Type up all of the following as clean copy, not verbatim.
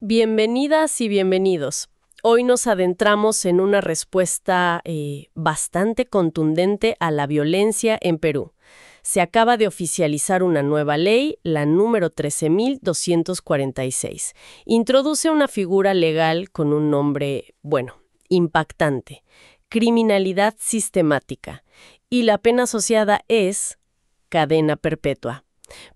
Bienvenidas y bienvenidos. Hoy nos adentramos en una respuesta bastante contundente a la violencia en Perú. Se acaba de oficializar una nueva ley, la número 13.246. Introduce una figura legal con un nombre, impactante: criminalidad sistemática. Y la pena asociada es cadena perpetua.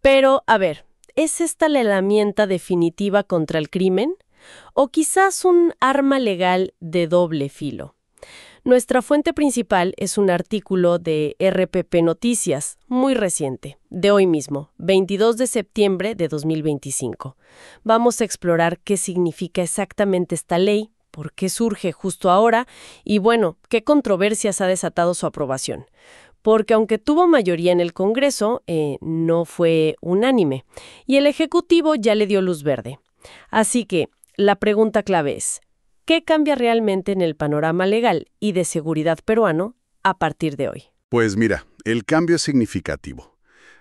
Pero, a ver, ¿es esta la herramienta definitiva contra el crimen? ¿O quizás un arma legal de doble filo? Nuestra fuente principal es un artículo de RPP Noticias, muy reciente, de hoy mismo, 22 de septiembre de 2025. Vamos a explorar qué significa exactamente esta ley, por qué surge justo ahora y, qué controversias ha desatado su aprobación. Porque aunque tuvo mayoría en el Congreso, no fue unánime, y el Ejecutivo ya le dio luz verde. Así que la pregunta clave es: ¿qué cambia realmente en el panorama legal y de seguridad peruano a partir de hoy? Pues mira, el cambio es significativo.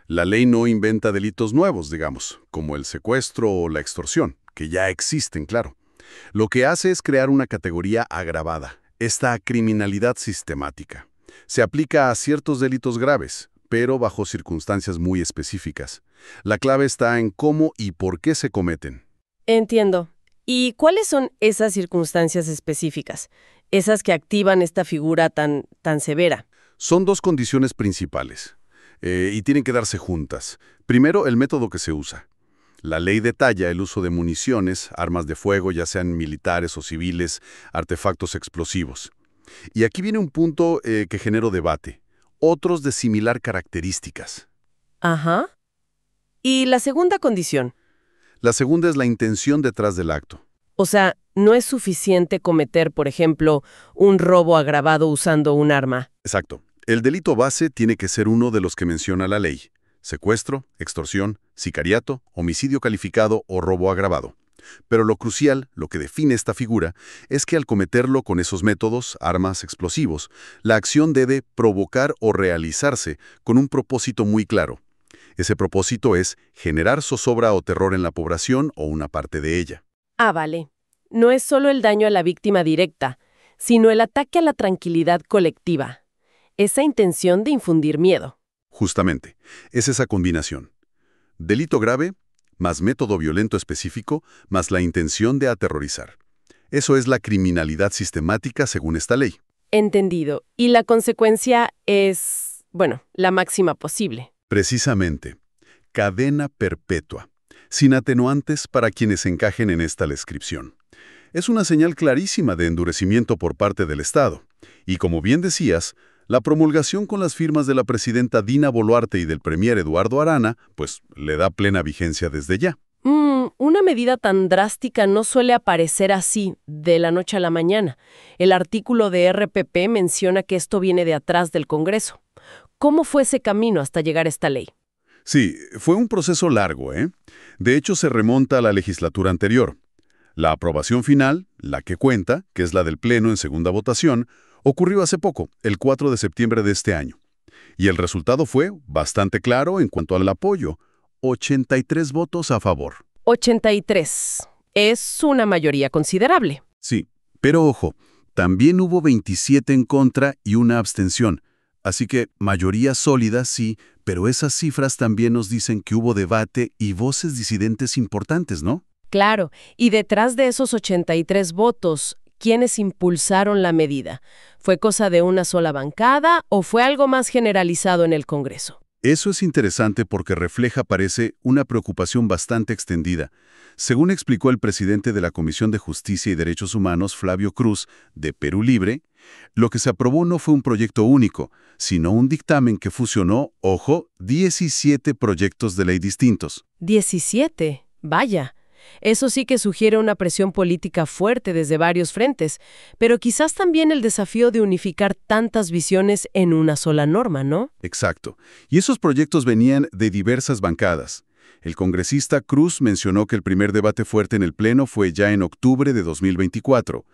La ley no inventa delitos nuevos, digamos, como el secuestro o la extorsión, que ya existen, claro. Lo que hace es crear una categoría agravada, esta criminalidad sistemática. Se aplica a ciertos delitos graves, pero bajo circunstancias muy específicas. La clave está en cómo y por qué se cometen. Entiendo. ¿Y cuáles son esas circunstancias específicas? Esas que activan esta figura tan severa. Son dos condiciones principales, y tienen que darse juntas. Primero, el método que se usa. La ley detalla el uso de municiones, armas de fuego, ya sean militares o civiles, artefactos explosivos. Y aquí viene un punto que generó debate. Otros de similar características. Ajá. ¿Y la segunda condición? La segunda es la intención detrás del acto. O sea, no es suficiente cometer, por ejemplo, un robo agravado usando un arma. Exacto. El delito base tiene que ser uno de los que menciona la ley: secuestro, extorsión, sicariato, homicidio calificado o robo agravado. Pero lo crucial, lo que define esta figura, es que al cometerlo con esos métodos, armas, explosivos, la acción debe provocar o realizarse con un propósito muy claro. Ese propósito es generar zozobra o terror en la población o una parte de ella. Ah, vale. No es solo el daño a la víctima directa, sino el ataque a la tranquilidad colectiva. Esa intención de infundir miedo. Justamente, es esa combinación. Delito grave, más método violento específico, más la intención de aterrorizar. Eso es la criminalidad sistemática según esta ley. Entendido. Y la consecuencia es, la máxima posible. Precisamente, cadena perpetua, sin atenuantes para quienes encajen en esta descripción. Es una señal clarísima de endurecimiento por parte del Estado. Y como bien decías, la promulgación con las firmas de la presidenta Dina Boluarte y del premier Eduardo Arana, pues le da plena vigencia desde ya. Una medida tan drástica no suele aparecer así, de la noche a la mañana. El artículo de RPP menciona que esto viene de atrás del Congreso. ¿Cómo fue ese camino hasta llegar a esta ley? Sí, fue un proceso largo, ¿eh? De hecho, se remonta a la legislatura anterior. La aprobación final, la que cuenta, que es la del Pleno en segunda votación, ocurrió hace poco, el 4 de septiembre de este año. Y el resultado fue bastante claro en cuanto al apoyo: 83 votos a favor. 83. Es una mayoría considerable. Sí, pero ojo, también hubo 27 en contra y una abstención. Así que mayoría sólida, sí, pero esas cifras también nos dicen que hubo debate y voces disidentes importantes, ¿no? Claro, y detrás de esos 83 votos, ¿quiénes impulsaron la medida? ¿Fue cosa de una sola bancada o fue algo más generalizado en el Congreso? Eso es interesante porque refleja, parece, una preocupación bastante extendida. Según explicó el presidente de la Comisión de Justicia y Derechos Humanos, Flavio Cruz, de Perú Libre, lo que se aprobó no fue un proyecto único, sino un dictamen que fusionó, 17 proyectos de ley distintos. 17, vaya. Eso sí que sugiere una presión política fuerte desde varios frentes, pero quizás también el desafío de unificar tantas visiones en una sola norma, ¿no? Exacto. Y esos proyectos venían de diversas bancadas. El congresista Cruz mencionó que el primer debate fuerte en el Pleno fue ya en octubre de 2024.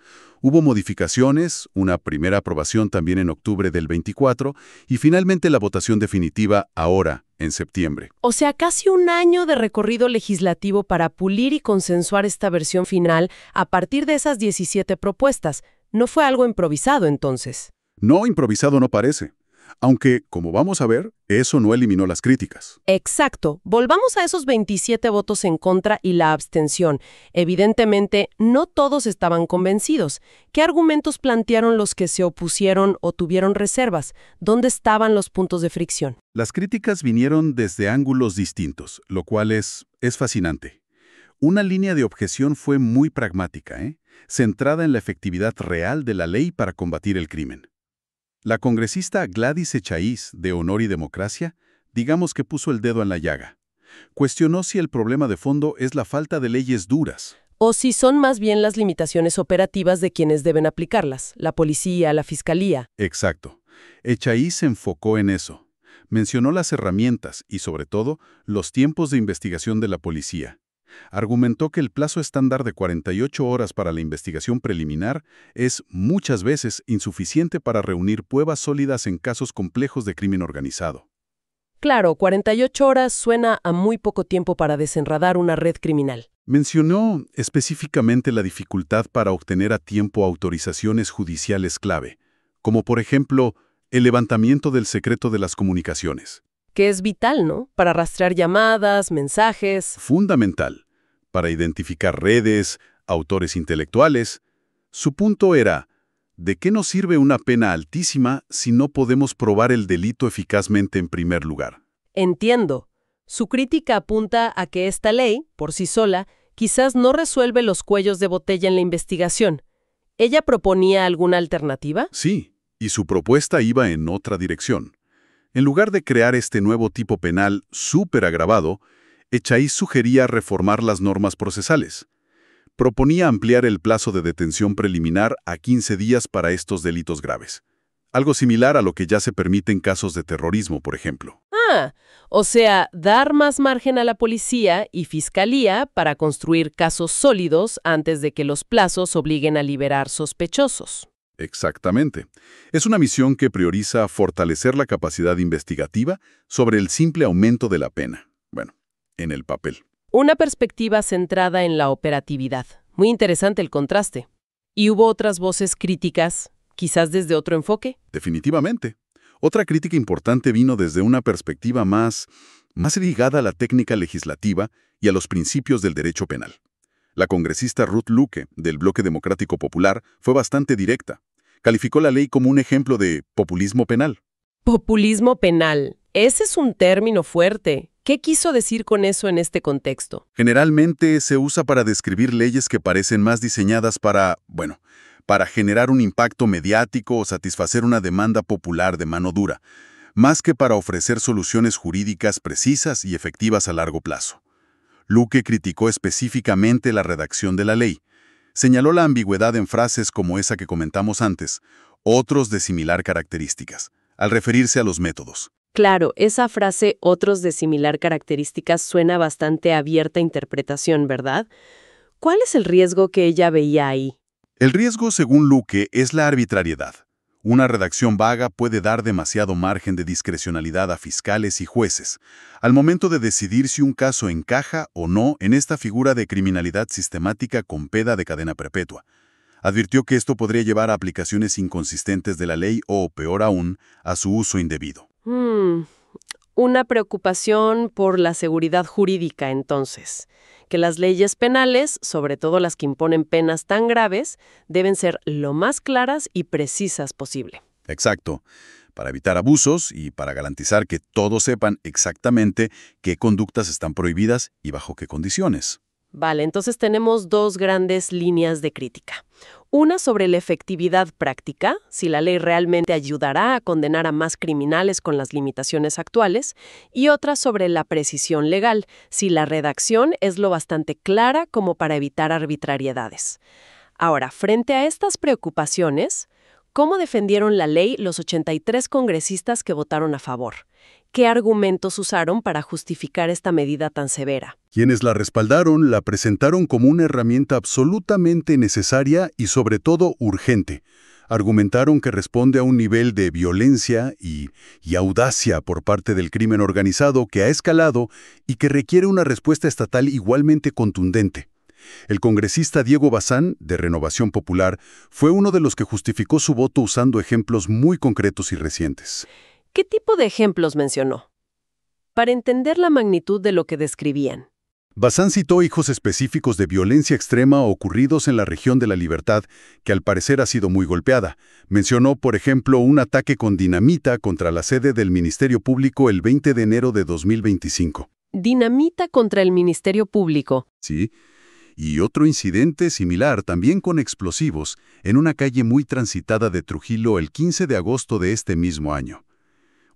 Hubo modificaciones, una primera aprobación también en octubre del 24 y finalmente la votación definitiva ahora, en septiembre. O sea, casi un año de recorrido legislativo para pulir y consensuar esta versión final a partir de esas 17 propuestas. No fue algo improvisado, entonces. No, improvisado no parece. Aunque, como vamos a ver, eso no eliminó las críticas. Exacto. Volvamos a esos 27 votos en contra y la abstención. Evidentemente, no todos estaban convencidos. ¿Qué argumentos plantearon los que se opusieron o tuvieron reservas? ¿Dónde estaban los puntos de fricción? Las críticas vinieron desde ángulos distintos, lo cual es fascinante. Una línea de objeción fue muy pragmática, centrada en la efectividad real de la ley para combatir el crimen. La congresista Gladys Echaíz, de Honor y Democracia, digamos que puso el dedo en la llaga. Cuestionó si el problema de fondo es la falta de leyes duras. O si son más bien las limitaciones operativas de quienes deben aplicarlas, la policía, la fiscalía. Exacto. Echaíz se enfocó en eso. Mencionó las herramientas y, sobre todo, los tiempos de investigación de la policía. Argumentó que el plazo estándar de 48 horas para la investigación preliminar es muchas veces insuficiente para reunir pruebas sólidas en casos complejos de crimen organizado. Claro, 48 horas suena a muy poco tiempo para desenredar una red criminal. Mencionó específicamente la dificultad para obtener a tiempo autorizaciones judiciales clave, como por ejemplo, el levantamiento del secreto de las comunicaciones. Que es vital, ¿no? Para rastrear llamadas, mensajes. Fundamental, para identificar redes, autores intelectuales. Su punto era, ¿de qué nos sirve una pena altísima si no podemos probar el delito eficazmente en primer lugar? Entiendo. Su crítica apunta a que esta ley, por sí sola, quizás no resuelve los cuellos de botella en la investigación. ¿Ella proponía alguna alternativa? Sí, y su propuesta iba en otra dirección. En lugar de crear este nuevo tipo penal súper agravado, Echaíz sugería reformar las normas procesales. Proponía ampliar el plazo de detención preliminar a 15 días para estos delitos graves. Algo similar a lo que ya se permite en casos de terrorismo, por ejemplo. O sea, dar más margen a la policía y fiscalía para construir casos sólidos antes de que los plazos obliguen a liberar sospechosos. Exactamente. Es una misión que prioriza fortalecer la capacidad investigativa sobre el simple aumento de la pena. Bueno, en el papel. Una perspectiva centrada en la operatividad. Muy interesante el contraste. ¿Y hubo otras voces críticas, quizás desde otro enfoque? Definitivamente. Otra crítica importante vino desde una perspectiva más ligada a la técnica legislativa y a los principios del derecho penal. La congresista Ruth Luque, del Bloque Democrático Popular, fue bastante directa. Calificó la ley como un ejemplo de populismo penal. Populismo penal. Ese es un término fuerte. ¿Qué quiso decir con eso en este contexto? Generalmente se usa para describir leyes que parecen más diseñadas para generar un impacto mediático o satisfacer una demanda popular de mano dura, más que para ofrecer soluciones jurídicas precisas y efectivas a largo plazo. Luque criticó específicamente la redacción de la ley. Señaló la ambigüedad en frases como esa que comentamos antes, otros de similar características, al referirse a los métodos. Claro, esa frase otros de similar características suena bastante abierta a interpretación, ¿verdad? ¿Cuál es el riesgo que ella veía ahí? El riesgo, según Luque, es la arbitrariedad. Una redacción vaga puede dar demasiado margen de discrecionalidad a fiscales y jueces, al momento de decidir si un caso encaja o no en esta figura de criminalidad sistemática con pena de cadena perpetua. Advirtió que esto podría llevar a aplicaciones inconsistentes de la ley o, peor aún, a su uso indebido. Una preocupación por la seguridad jurídica, entonces. Que las leyes penales, sobre todo las que imponen penas tan graves, deben ser lo más claras y precisas posible. Exacto. Para evitar abusos y para garantizar que todos sepan exactamente qué conductas están prohibidas y bajo qué condiciones. Vale, entonces tenemos dos grandes líneas de crítica. Una sobre la efectividad práctica, si la ley realmente ayudará a condenar a más criminales con las limitaciones actuales, y otra sobre la precisión legal, si la redacción es lo bastante clara como para evitar arbitrariedades. Ahora, frente a estas preocupaciones, ¿cómo defendieron la ley los 83 congresistas que votaron a favor? ¿Qué argumentos usaron para justificar esta medida tan severa? Quienes la respaldaron la presentaron como una herramienta absolutamente necesaria y sobre todo urgente. Argumentaron que responde a un nivel de violencia y audacia por parte del crimen organizado que ha escalado y que requiere una respuesta estatal igualmente contundente. El congresista Diego Bazán, de Renovación Popular, fue uno de los que justificó su voto usando ejemplos muy concretos y recientes. ¿Qué tipo de ejemplos mencionó? Para entender la magnitud de lo que describían. Bazán citó hijos específicos de violencia extrema ocurridos en la región de La Libertad, que al parecer ha sido muy golpeada. Mencionó, por ejemplo, un ataque con dinamita contra la sede del Ministerio Público el 20 de enero de 2025. Dinamita contra el Ministerio Público. Sí, y otro incidente similar, también con explosivos, en una calle muy transitada de Trujillo el 15 de agosto de este mismo año.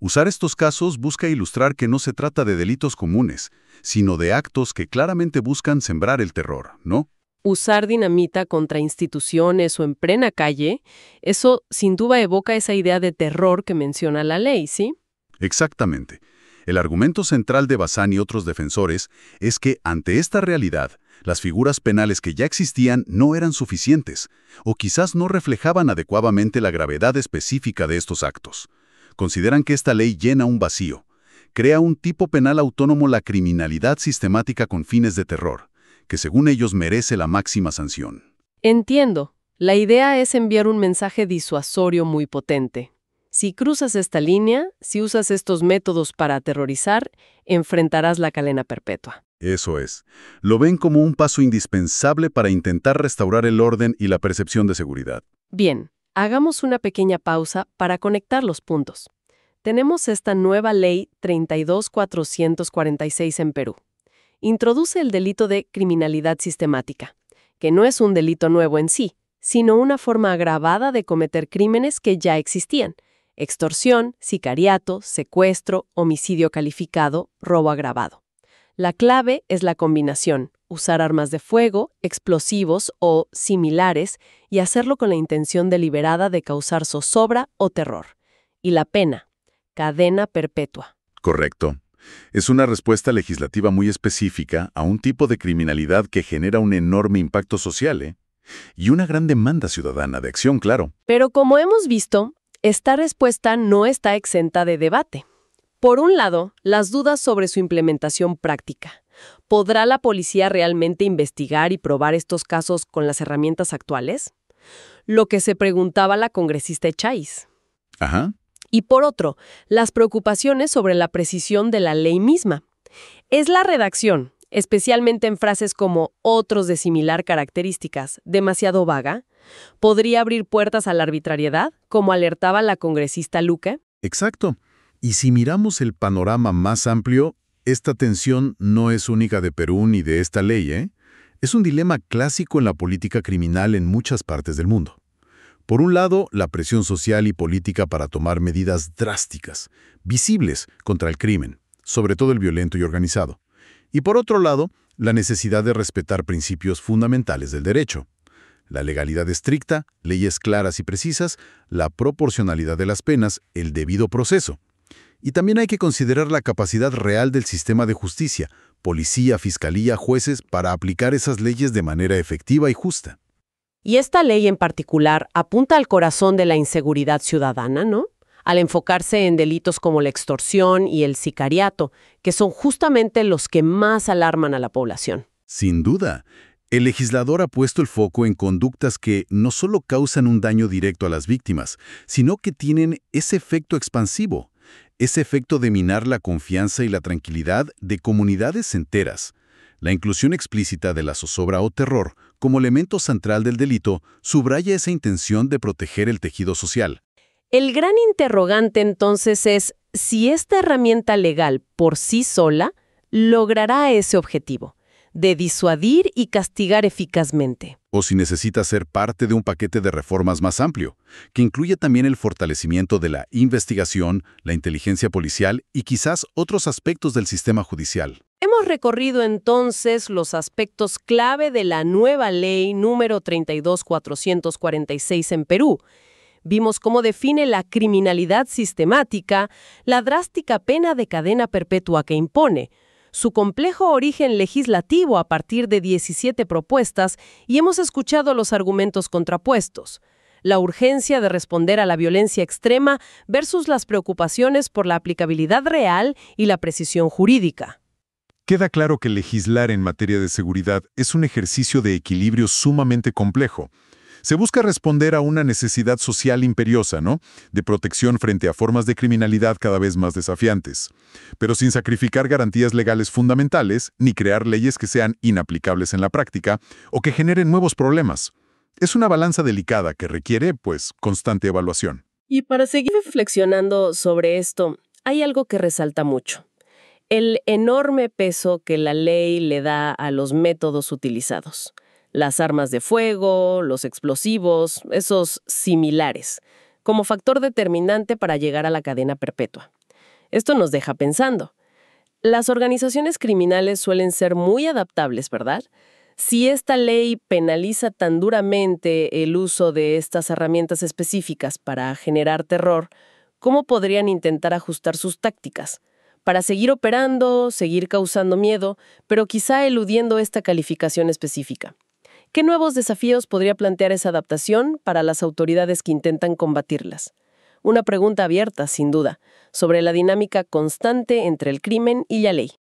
Usar estos casos busca ilustrar que no se trata de delitos comunes, sino de actos que claramente buscan sembrar el terror, ¿no? Usar dinamita contra instituciones o en plena calle, eso sin duda evoca esa idea de terror que menciona la ley, ¿sí? Exactamente. El argumento central de Bazán y otros defensores es que, ante esta realidad, las figuras penales que ya existían no eran suficientes, o quizás no reflejaban adecuadamente la gravedad específica de estos actos. Consideran que esta ley llena un vacío. Crea un tipo penal autónomo la criminalidad sistemática con fines de terror, que según ellos merece la máxima sanción. Entiendo. La idea es enviar un mensaje disuasorio muy potente. Si cruzas esta línea, si usas estos métodos para aterrorizar, enfrentarás la cadena perpetua. Eso es. Lo ven como un paso indispensable para intentar restaurar el orden y la percepción de seguridad. Bien, hagamos una pequeña pausa para conectar los puntos. Tenemos esta nueva ley 32.446 en Perú. Introduce el delito de criminalidad sistemática, que no es un delito nuevo en sí, sino una forma agravada de cometer crímenes que ya existían: extorsión, sicariato, secuestro, homicidio calificado, robo agravado. La clave es la combinación: usar armas de fuego, explosivos o similares y hacerlo con la intención deliberada de causar zozobra o terror. Y la pena: cadena perpetua. Correcto. Es una respuesta legislativa muy específica a un tipo de criminalidad que genera un enorme impacto social, ¿eh? Y una gran demanda ciudadana de acción, claro. Pero como hemos visto, esta respuesta no está exenta de debate. Por un lado, las dudas sobre su implementación práctica. ¿Podrá la policía realmente investigar y probar estos casos con las herramientas actuales? Lo que se preguntaba la congresista Echáiz. Ajá. Y por otro, las preocupaciones sobre la precisión de la ley misma. ¿Es la redacción, especialmente en frases como otros de similar características, demasiado vaga? ¿Podría abrir puertas a la arbitrariedad, como alertaba la congresista Luque? Exacto. Y si miramos el panorama más amplio, esta tensión no es única de Perú ni de esta ley, ¿eh? Es un dilema clásico en la política criminal en muchas partes del mundo. Por un lado, la presión social y política para tomar medidas drásticas, visibles contra el crimen, sobre todo el violento y organizado. Y por otro lado, la necesidad de respetar principios fundamentales del derecho. La legalidad estricta, leyes claras y precisas, la proporcionalidad de las penas, el debido proceso. Y también hay que considerar la capacidad real del sistema de justicia, policía, fiscalía, jueces, para aplicar esas leyes de manera efectiva y justa. Y esta ley en particular apunta al corazón de la inseguridad ciudadana, ¿no? Al enfocarse en delitos como la extorsión y el sicariato, que son justamente los que más alarman a la población. Sin duda, el legislador ha puesto el foco en conductas que no solo causan un daño directo a las víctimas, sino que tienen ese efecto expansivo, ese efecto de minar la confianza y la tranquilidad de comunidades enteras. La inclusión explícita de la zozobra o terror como elemento central del delito subraya esa intención de proteger el tejido social. El gran interrogante entonces es si esta herramienta legal por sí sola logrará ese objetivo, de disuadir y castigar eficazmente. O si necesita ser parte de un paquete de reformas más amplio, que incluye también el fortalecimiento de la investigación, la inteligencia policial y quizás otros aspectos del sistema judicial. Hemos recorrido entonces los aspectos clave de la nueva ley número 32.446 en Perú. Vimos cómo define la criminalidad sistemática, la drástica pena de cadena perpetua que impone, su complejo origen legislativo a partir de 17 propuestas y hemos escuchado los argumentos contrapuestos. La urgencia de responder a la violencia extrema versus las preocupaciones por la aplicabilidad real y la precisión jurídica. Queda claro que legislar en materia de seguridad es un ejercicio de equilibrio sumamente complejo. Se busca responder a una necesidad social imperiosa, ¿no?, de protección frente a formas de criminalidad cada vez más desafiantes, pero sin sacrificar garantías legales fundamentales ni crear leyes que sean inaplicables en la práctica o que generen nuevos problemas. Es una balanza delicada que requiere, pues, constante evaluación. Y para seguir reflexionando sobre esto, hay algo que resalta mucho: el enorme peso que la ley le da a los métodos utilizados. Las armas de fuego, los explosivos, esos similares, como factor determinante para llegar a la cadena perpetua. Esto nos deja pensando. Las organizaciones criminales suelen ser muy adaptables, ¿verdad? Si esta ley penaliza tan duramente el uso de estas herramientas específicas para generar terror, ¿cómo podrían intentar ajustar sus tácticas para seguir operando, seguir causando miedo, pero quizá eludiendo esta calificación específica? ¿Qué nuevos desafíos podría plantear esa adaptación para las autoridades que intentan combatirlas? Una pregunta abierta, sin duda, sobre la dinámica constante entre el crimen y la ley.